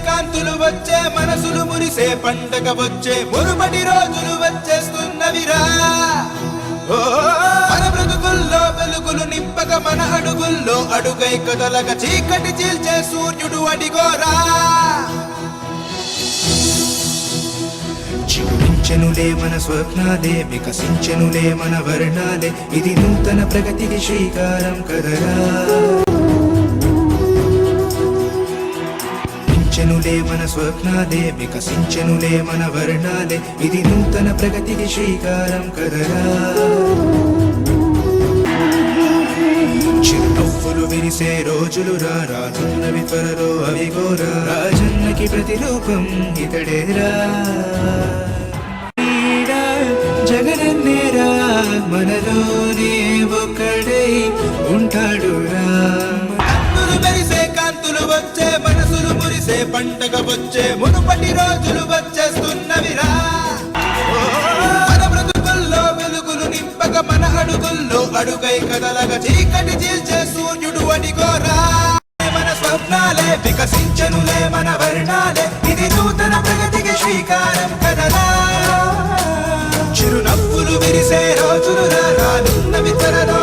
కాంతులు వచ్చే మనసులు మురిసే పండగ వచ్చే మురుపటి రోజులు వచ్చేస్తున్నవిరా మన బ్రతుకుల్లో వెలుగులు నింపక మన అడుగుల్లో అడుగై కదలక చీకటి చీల్చే సూర్యుడు అడిగోరా చిగురించెనులే మన స్వప్నాలే వికసించెనులే మన వర్ణాలే ఇది నూతన ప్రగతికి శ్రీకారం కదరా చిగురించెనులే మన స్వప్నాలే వికసించెనులే మన వర్ణాలే ఇది నూతన ప్రగతికి శ్రీకారం కదరా చిరునవ్వులు విరిసే రోజులు రానున్నవి త్వరలో అవి గోరా రాజన్నకి ప్రతిరూపం ఇతడేరా జగనన్నేరా మనలోనే ఒక్కడై ఉంటాడురా కన్నులు మెరిసే కాంతులు వచ్చే మనసులు మురిసే పంటగ వచ్చే మునుపటి రోజులు వచ్చేస్తున్నవిరా మన బ్రతుకుల్లో వెలుగులు నింపక మన అడుగుల్లో అడుగై కదలగ చీకటి చీల్చే సూర్యుడు అడిగోరా మన స్వప్నాలే వికసించనులే మన వర్ణాలే ఇది నూతన ప్రగతికి శ్రీకారం కదలా చిరునవ్వులు విరిసే రోజులు రానున్నవి త్వరలో